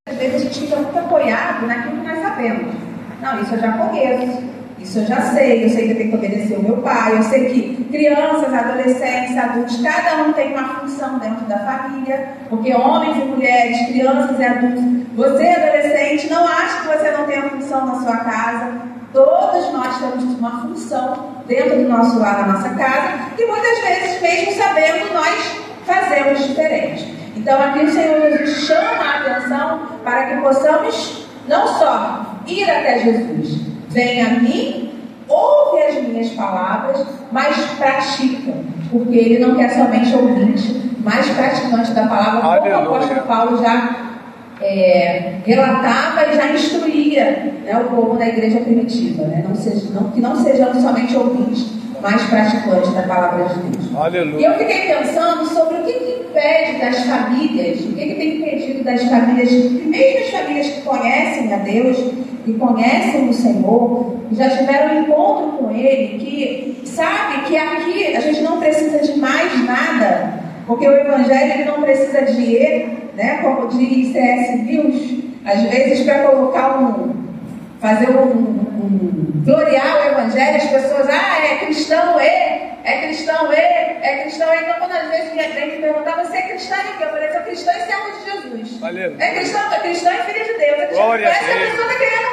Às vezes a gente fica muito apoiado naquilo que nós sabemos. Não, isso eu já conheço, isso eu já sei, eu sei que eu tenho que obedecer o meu pai, eu sei que crianças, adolescentes, adultos, cada um tem uma função dentro da família, porque homens e mulheres, crianças e adultos, você adolescente, não acha que você não tem a função na sua casa. Todos nós temos uma função dentro do nosso lar, na nossa casa, e muitas vezes, mesmo sabendo, nós fazemos diferente. Então aqui o Senhor Jesus chama a atenção para que possamos não só ir até Jesus, vem a mim, ouve as minhas palavras, mas pratica, porque Ele não quer somente ouvinte, mas praticante da palavra, como o apóstolo Paulo já relatava e já instruía, né, o povo da igreja primitiva, né? Que não sejamos somente ouvintes, mas praticantes da palavra de Deus. Aleluia. E eu fiquei pensando sobre o que impede das famílias, o que tem impedido das famílias, mesmo as famílias que conhecem a Deus, que conhecem o Senhor, que já tiveram um encontro com Ele, que sabe que aqui a gente não precisa de mais nada, porque o Evangelho ele não precisa de E, né? Como diz C.S. Lewis, às vezes para colocar gloriar o Evangelho, as pessoas, é cristão é cristão. Então, quando às vezes vem me perguntar, você é cristão em quê? Eu falei, sou cristão e servo de Jesus. Aleluia. É cristão e filho de Deus. Glória a Deus. Essa pessoa está querendo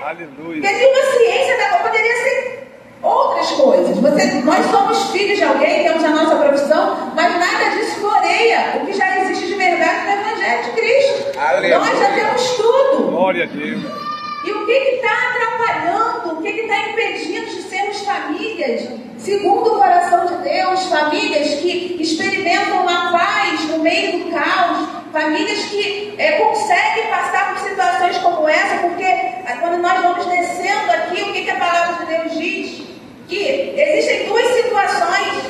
Aleluia. Porque tem uma ciência, poderia ser outras coisas. Nós somos filhos de alguém, temos a nossa profissão, mas nada disso floreia o que já existe de verdade no Evangelho de Cristo. Aleluia. Nós já temos tudo. Glória a Deus. E o que está atrapalhando, o que está impedindo de sermos famílias, segundo o coração de Deus, famílias que experimentam uma paz no meio do caos, famílias que conseguem passar por situações como essa, porque quando nós vamos descendo aqui, o que a palavra de Deus diz? Que existem duas situações.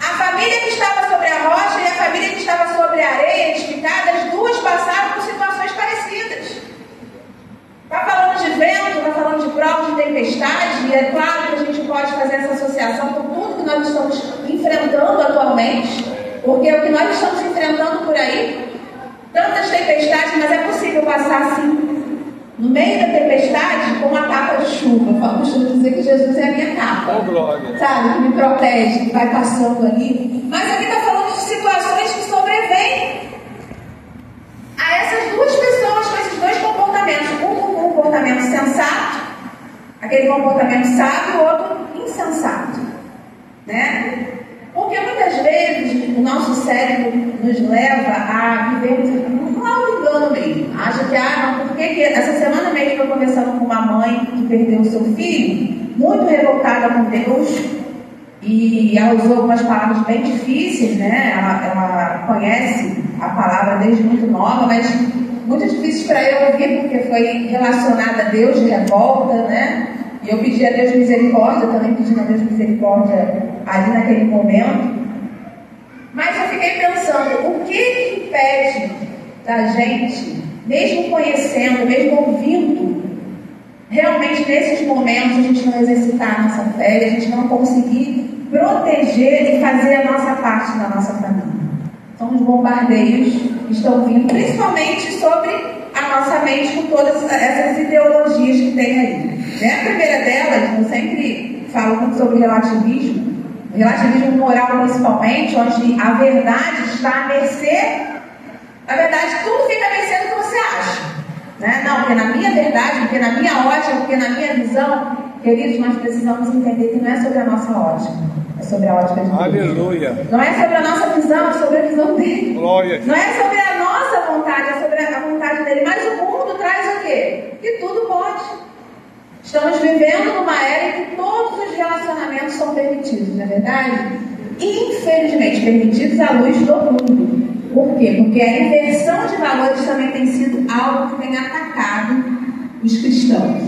A família que estava sobre a rocha e a família que estava sobre a areia edificada, as duas passaram por situações parecidas. Está falando de vento, está falando de prova, de tempestade, e é claro que a gente pode fazer essa associação com tudo que nós estamos enfrentando atualmente, porque o que nós estamos enfrentando por aí, tantas tempestades, mas é possível passar assim, no meio da tempestade, com uma capa de chuva. Eu costumo dizer que Jesus é a minha capa, sabe, que me protege, que vai passando ali. Mas aqui está falando de situações que sobrevêm a essas duas pessoas, com esses dois comportamentos. Um comportamento sensato, aquele comportamento sábio, e o outro insensato, né? Porque muitas vezes o nosso cérebro nos leva a viver um auto-engano mesmo. Acha que, não, porque essa semana mesmo eu conversando com uma mãe que perdeu o seu filho, muito revoltada com Deus, e ela usou algumas palavras bem difíceis, né? Ela conhece a palavra desde muito nova, mas muito difícil para eu ouvir, porque foi relacionada a Deus de revolta, né? E eu pedi a Deus misericórdia, também pedindo a Deus misericórdia ali naquele momento. Mas eu fiquei pensando, o que impede da gente, mesmo conhecendo, mesmo ouvindo, realmente nesses momentos a gente não exercitar a nossa fé, a gente não conseguir proteger e fazer a nossa parte na nossa família? São os bombardeios que estão vindo, principalmente sobre a nossa mente, com todas essas ideologias que tem aí. Né? A primeira delas, eu sempre falo muito sobre relativismo moral principalmente, onde a verdade está à mercê. Na verdade, tudo fica à mercê do que você acha. Né? Não, porque na minha verdade, porque na minha ótica, porque na minha visão, queridos, nós precisamos entender que não é sobre a nossa ótica, é sobre a ótica de Deus. Aleluia. Não é sobre a nossa visão, é sobre a visão dele. Glória. Não é sobre a nossa vontade, é sobre a vontade dele. Mas o mundo traz o quê? Que tudo pode. Estamos vivendo numa era em que todos os relacionamentos são permitidos, não é verdade? Infelizmente, permitidos à luz do mundo. Por quê? Porque a inversão de valores também tem sido algo que tem atacado os cristãos.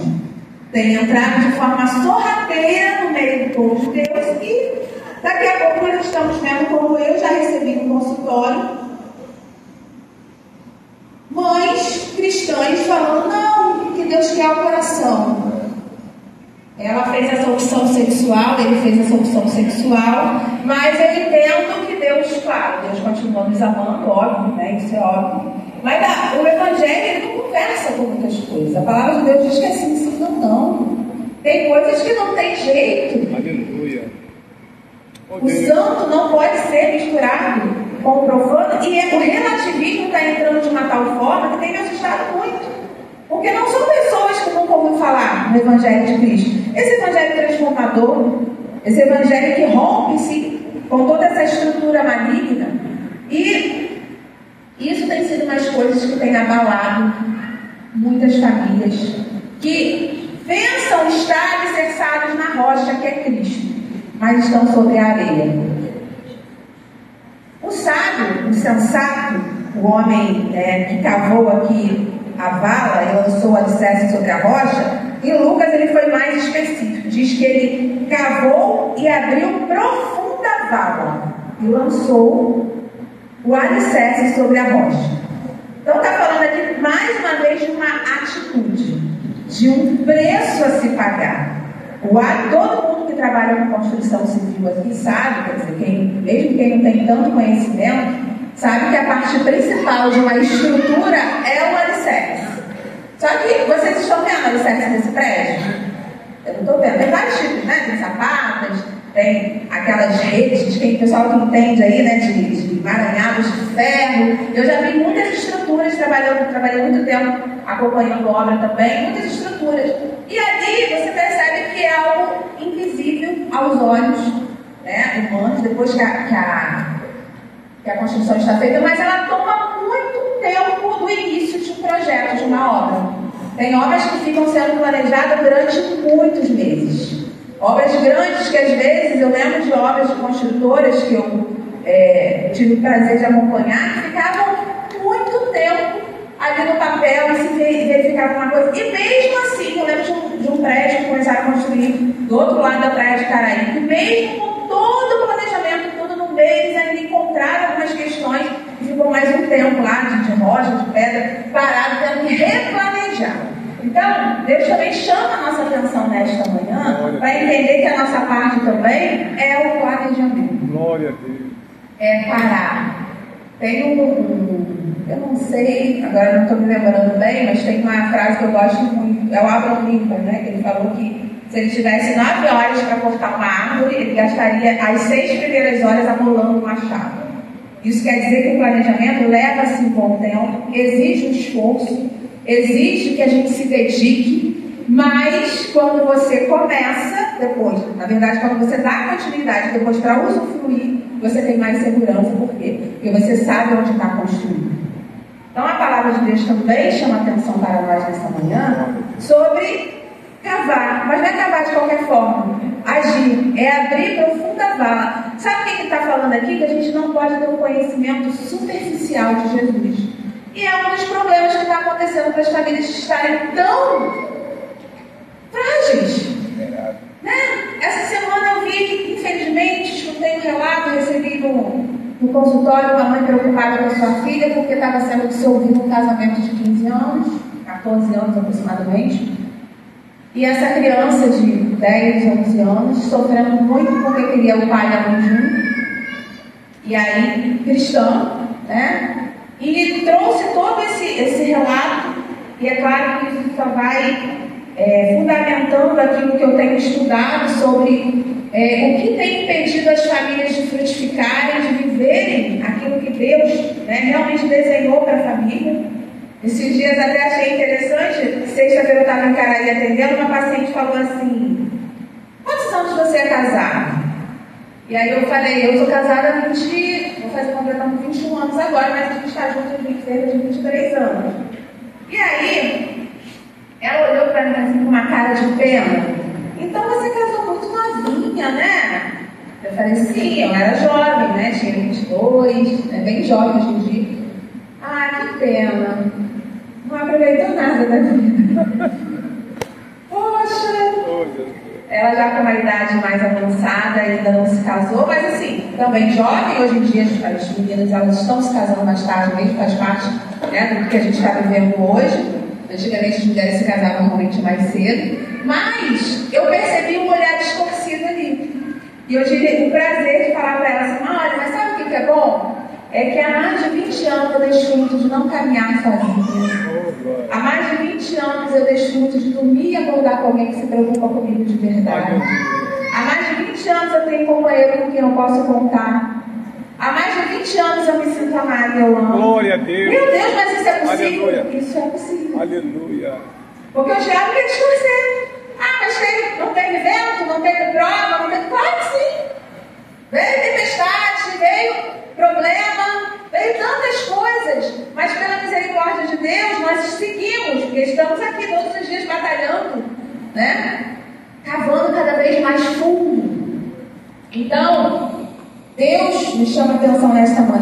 Tem entrado de forma sorrateira no meio do povo de Deus e daqui a pouco nós estamos vendo, como eu já recebi no consultório, mães cristãs falando, não, que Deus quer o coração. Ela fez essa opção sexual, ele fez essa opção sexual, mas eu entendo que Deus, claro, Deus continua nos amando, óbvio, né? Isso é óbvio. Mas o Evangelho passei por muitas coisas. A palavra de Deus diz que é sim, sim, não, não. Tem coisas que não tem jeito. Aleluia. O santo não pode ser misturado com o profano. E o relativismo está entrando de uma tal forma que tem me assustado muito. Porque não são pessoas que nunca ouviram falar no Evangelho de Cristo. Esse Evangelho transformador, esse Evangelho que rompe-se com toda essa estrutura maligna. E isso tem sido umas coisas que tem abalado muitas famílias que pensam estar alicerçados na rocha que é Cristo, mas estão sobre a areia. O sábio, o sensato, o homem que cavou aqui a vala e lançou o alicerce sobre a rocha, em Lucas ele foi mais específico. Diz que ele cavou e abriu profunda vala e lançou o alicerce sobre a rocha. Então está falando aqui mais uma vez de uma atitude, de um preço a se pagar. Todo mundo que trabalha com construção civil aqui sabe, quer dizer, mesmo quem não tem tanto conhecimento, sabe que a parte principal de uma estrutura é o alicerce. Só que vocês estão vendo o alicerce desse prédio? Eu não estou vendo. Tem vários tipos, né? Tem sapatas, tem aquelas redes, que o pessoal que entende aí, né? De emaranhados de ferro. Eu já vi muitas estruturas, trabalhei muito tempo acompanhando obra também, muitas estruturas. E ali você percebe que é algo invisível aos olhos, né, humanos, depois que a construção está feita, mas ela toma muito tempo do início de um projeto, de uma obra. Tem obras que ficam sendo planejadas durante muitos meses. Obras grandes que às vezes, eu lembro de obras de construtoras que eu tive o prazer de acompanhar, que ficavam muito tempo ali no papel e se verificava uma coisa. E mesmo assim, eu lembro de um prédio que começaram a construir do outro lado da praia de Caraí, e mesmo com todo o planejamento, tudo no meio, eles ainda encontraram algumas questões e ficou mais um tempo lá de rocha, de pedra, parado, tendo que replanejar. Então, Deus também chama a nossa atenção nesta manhã para entender que a nossa parte também é o planejamento. Glória a Deus. É parar. Tem eu não sei, agora não estou me lembrando bem, mas tem uma frase que eu gosto muito, é o Abraham Lincoln, né? Que ele falou que se ele tivesse 9 horas para cortar uma árvore, ele gastaria as 6 primeiras horas amolando o machado. Isso quer dizer que o planejamento leva-se um bom tempo, exige um esforço, exige que a gente se dedique, mas quando você começa, depois, na verdade, quando você dá continuidade, depois para usufruir, você tem mais segurança. Por quê? Porque você sabe onde está construído. Então a palavra de Deus também chama atenção para nós nessa manhã sobre cavar, mas não é cavar de qualquer forma. Agir, é abrir profunda vala. Sabe o que está falando aqui? Que a gente não pode ter um conhecimento superficial de Jesus. E é um dos problemas que está acontecendo para as famílias estarem tão frágeis. Né? Essa semana eu vi, infelizmente, escutei um relato, recebi no consultório uma mãe preocupada com a sua filha porque estava sendo dissolvido um casamento de 15 anos, 14 anos aproximadamente. E essa criança de 10, 11 anos sofrendo muito porque queria o pai e a mãe junto. E aí, cristã, né? E trouxe todo esse relato. E é claro que isso só vai fundamentando aquilo que eu tenho estudado sobre o que tem impedido as famílias de frutificarem, de viverem aquilo que Deus, né, realmente desenhou para a família. Esses dias até achei interessante, sexta-feira eu estava em Caraí atendendo, uma paciente falou assim: quantos anos você é casada? E aí eu falei, eu sou casada há 20, vou fazer completando 21 anos agora, mas a gente está junto de 23 anos. E aí, ela olhou para mim assim com uma cara de pena. Então você casou muito novinha, né? Eu falei, sim, eu era jovem, né? Tinha 22, né? Bem jovem hoje em dia. Ah, que pena. Não aproveitou nada da vida. Poxa! Ela já com uma idade mais avançada, ainda não se casou, mas assim, também jovem. Hoje em dia as meninas elas estão se casando mais tarde mesmo, faz parte, né, do que a gente está vivendo hoje. Antigamente as mulheres se casavam normalmente mais cedo, mas eu percebi um olhar distorcido ali. E eu tive o prazer de falar para ela assim: olha, mas sabe o que é bom? É que há mais de 20 anos eu deixo muito de não caminhar sozinha. Há mais de anos eu desfruto de dormir e acordar com alguém que se preocupa comigo de verdade. Aleluia. Há mais de 20 anos eu tenho um companheiro com quem eu posso contar. Há mais de 20 anos eu me sinto amada e eu amo. Glória a Deus. Meu Deus, mas isso é possível? Aleluia. Isso é possível. Aleluia. Porque eu já me discursei. Ah, mas não teve vento, não teve prova, não teve... Claro que sim. Veio tempestade, veio problema, veio tantas coisas. Mas pela misericórdia de Deus, nós seguimos, porque estamos aqui todos os dias batalhando, né? Cavando cada vez mais fundo. Então, Deus me chama a atenção nesta manhã.